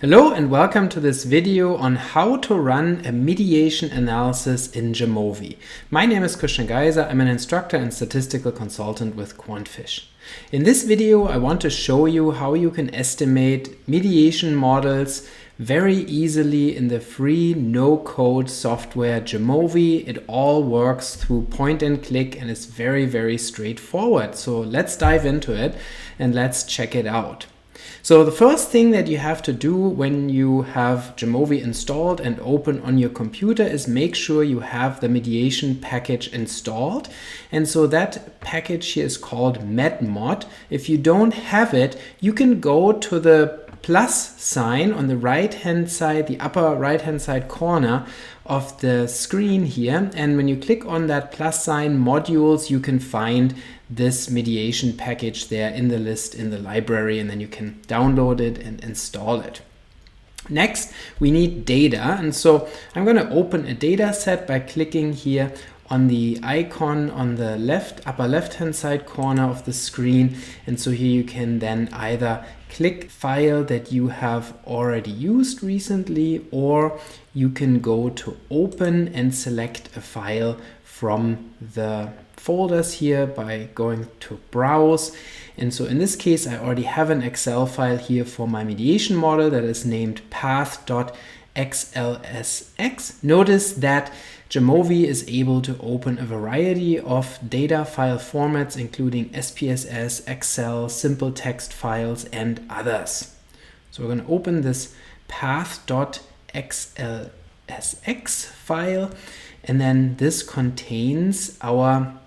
Hello and welcome to this video on how to run a mediation analysis in Jamovi. My name is Geiser. I'm an instructor and statistical consultant with QuantFish. In this video, I want to show you how you can estimate mediation models very easily in the free no-code software Jamovi. It all works through point and click and is very straightforward. So let's dive into it and let's check it out. So the first thing that you have to do when you have Jamovi installed and open on your computer is make sure you have the mediation package installed. And so that package here is called medmod. If you don't have it, you can go to the plus sign on the right hand side, the upper right hand side corner of the screen here. And when you click on that plus sign modules, you can find this mediation package there in the list in the library, and then you can download it and install it. Next, we need data. And so I'm going to open a data set by clicking here on the icon on the upper left hand side corner of the screen. And so here you can then either click file that you have already used recently, or you can go to open and select a file from the folders here by going to browse. And so in this case, I already have an Excel file here for my mediation model that is named path.xlsx. Notice that Jamovi is able to open a variety of data file formats, including SPSS, Excel, simple text files, and others. So we're going to open this path.xlsx file, and then this contains our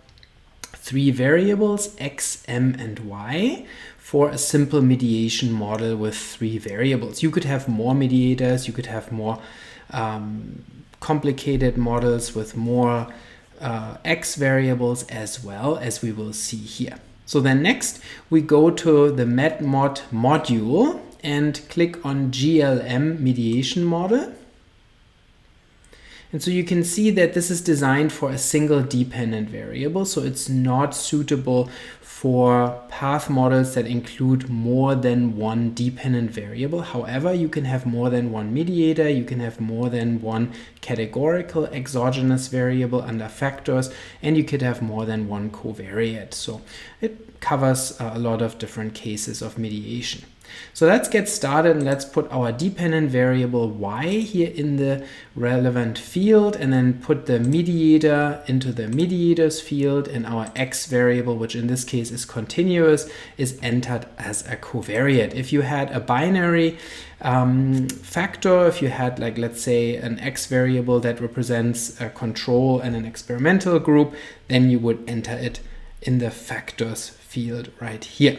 three variables, x, m, and y, for a simple mediation model with three variables. You could have more mediators, you could have more complicated models with more x variables as well, as we will see here. So then next we go to the medmod module and click on GLM mediation model. And so you can see that this is designed for a single dependent variable, so it's not suitable for path models that include more than one dependent variable. However, you can have more than one mediator, you can have more than one categorical exogenous variable under factors, and you could have more than one covariate. So it covers a lot of different cases of mediation. So let's get started and let's put our dependent variable y here in the relevant field, and then put the mediator into the mediators field, and our x variable, which in this case is continuous, is entered as a covariate. If you had a binary factor, if you had, like, let's say an x variable that represents a control and an experimental group, then you would enter it in the factors field right here.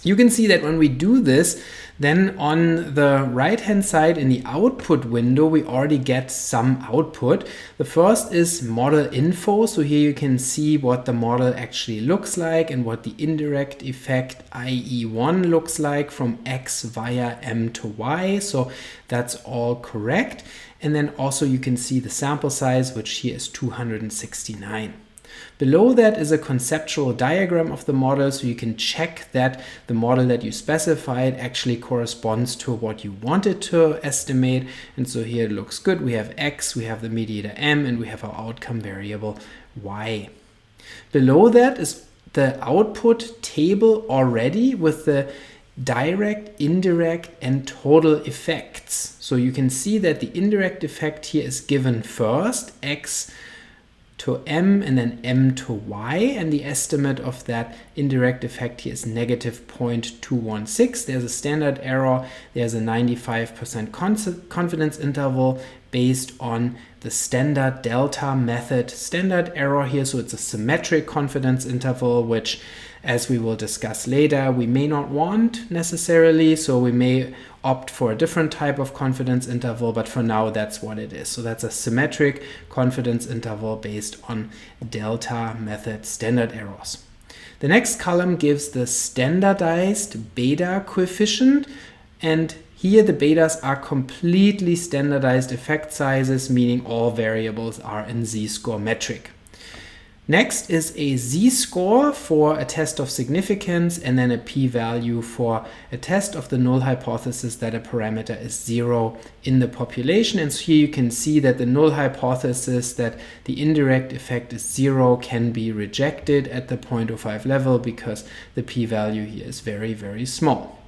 You can see that when we do this, then on the right hand side in the output window, we already get some output. The first is model info. So here you can see what the model actually looks like and what the indirect effect IE1 looks like from x via m to y. So that's all correct. And then also you can see the sample size, which here is 269. Below that is a conceptual diagram of the model, so you can check that the model that you specified actually corresponds to what you wanted to estimate. And so here it looks good. We have x, we have the mediator m, and we have our outcome variable y. Below that is the output table already with the direct, indirect, and total effects. So you can see that the indirect effect here is given first, x to m and then m to y, and the estimate of that indirect effect here is negative 0.216. There's a standard error, there's a 95% confidence interval based on the standard delta method standard error here. So it's a symmetric confidence interval, which, as we will discuss later, we may not want necessarily, so we may opt for a different type of confidence interval, but for now that's what it is. So that's a symmetric confidence interval based on delta method standard errors. The next column gives the standardized beta coefficient, and here the betas are completely standardized effect sizes, meaning all variables are in z-score metric. Next is a z-score for a test of significance, and then a p-value for a test of the null hypothesis that a parameter is 0 in the population. And so here you can see that the null hypothesis that the indirect effect is 0 can be rejected at the 0.05 level because the p-value here is very, very small.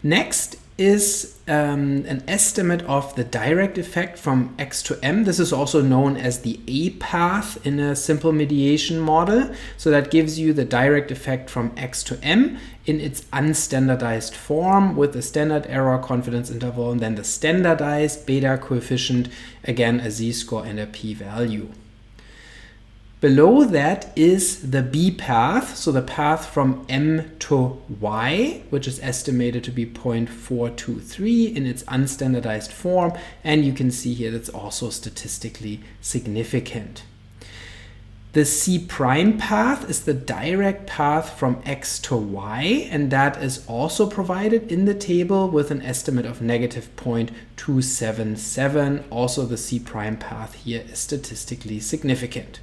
Next is an estimate of the direct effect from x to m. This is also known as the A path in a simple mediation model. So that gives you the direct effect from x to m in its unstandardized form with the standard error confidence interval, and then the standardized beta coefficient, again a z-score and a p-value. Below that is the B path, so the path from m to y, which is estimated to be 0.423 in its unstandardized form, and you can see here that's also statistically significant. The C prime path is the direct path from x to y, and that is also provided in the table with an estimate of negative 0.277. Also, the C prime path here is statistically significant.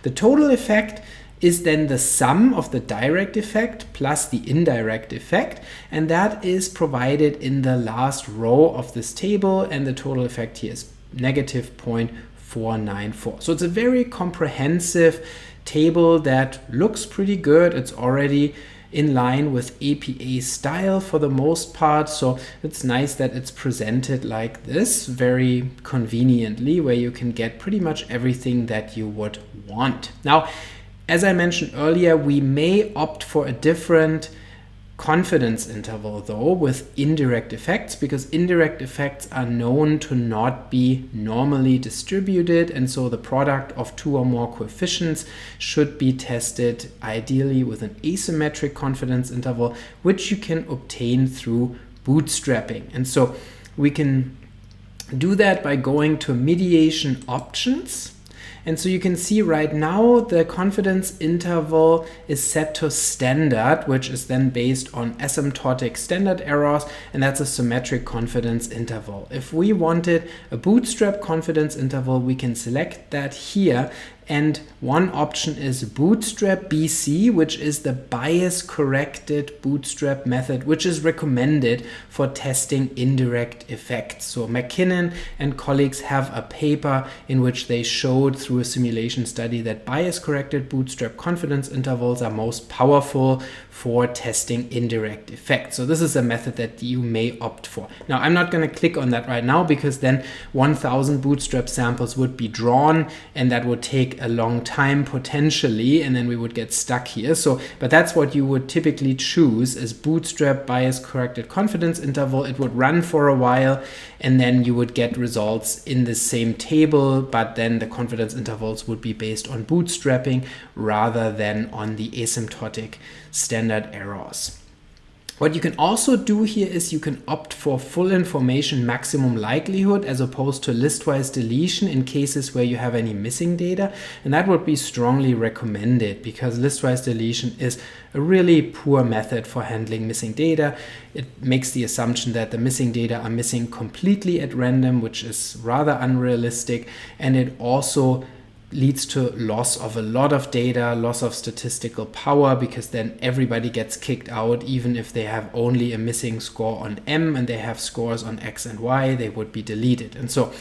The total effect is then the sum of the direct effect plus the indirect effect, and that is provided in the last row of this table, and the total effect here is negative 0.494. So it's a very comprehensive table that looks pretty good. It's already in line with APA style for the most part, so it's nice that it's presented like this very conveniently, where you can get pretty much everything that you would want. Now, as I mentioned earlier, we may opt for a different confidence interval though with indirect effects, because indirect effects are known to not be normally distributed, and so the product of two or more coefficients should be tested ideally with an asymmetric confidence interval, which you can obtain through bootstrapping. And so we can do that by going to mediation options. And so you can see right now the confidence interval is set to standard, which is then based on asymptotic standard errors, and that's a symmetric confidence interval. If we wanted a bootstrap confidence interval, we can select that here. And one option is Bootstrap BC, which is the bias-corrected bootstrap method, which is recommended for testing indirect effects. So McKinnon and colleagues have a paper in which they showed through a simulation study that bias-corrected bootstrap confidence intervals are most powerful for testing indirect effects. So this is a method that you may opt for. Now, I'm not going to click on that right now, because then 1,000 bootstrap samples would be drawn, and that would take a long time potentially, and then we would get stuck here. So, but that's what you would typically choose as bootstrap bias corrected confidence interval. It would run for a while, and then you would get results in the same table, but then the confidence intervals would be based on bootstrapping rather than on the asymptotic standard errors. What you can also do here is you can opt for full information maximum likelihood as opposed to listwise deletion in cases where you have any missing data, and that would be strongly recommended because listwise deletion is a really poor method for handling missing data. It makes the assumption that the missing data are missing completely at random, which is rather unrealistic, and it also leads to loss of a lot of data, loss of statistical power, because then everybody gets kicked out. Even if they have only a missing score on M and they have scores on X and Y, they would be deleted. And so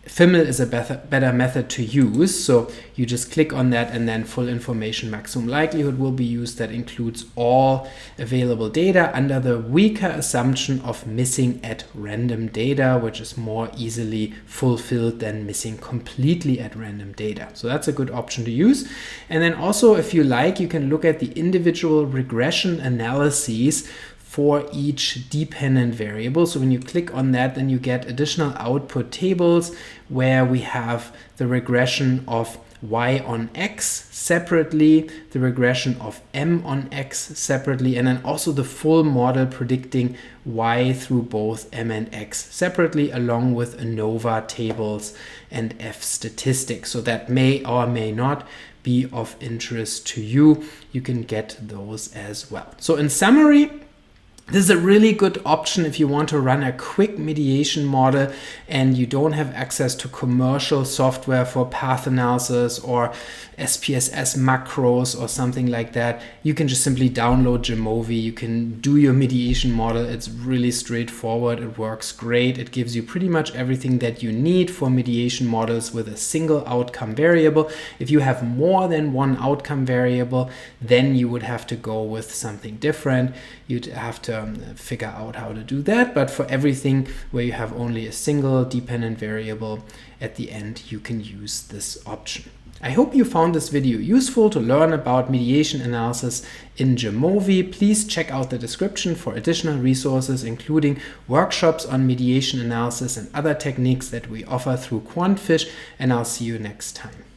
FIML is a better method to use. So you just click on that, and then full information maximum likelihood will be used. That includes all available data under the weaker assumption of missing at random data, which is more easily fulfilled than missing completely at random data. So that's a good option to use. And then also, if you like, you can look at the individual regression analyses for each dependent variable. So when you click on that, then you get additional output tables where we have the regression of y on x separately, the regression of m on x separately, and then also the full model predicting y through both m and x separately, along with ANOVA tables and F statistics. So that may or may not be of interest to you. You can get those as well. So in summary, This is a really good option if you want to run a quick mediation model and you don't have access to commercial software for path analysis or SPSS macros or something like that. You can just simply download Jamovi. You can do your mediation model. It's really straightforward. It works great. It gives you pretty much everything that you need for mediation models with a single outcome variable. If you have more than one outcome variable, then you would have to go with something different. You'd have to figure out how to do that. But for everything where you have only a single dependent variable at the end, you can use this option. I hope you found this video useful to learn about mediation analysis in Jamovi. Please check out the description for additional resources, including workshops on mediation analysis and other techniques that we offer through QuantFish, and I'll see you next time.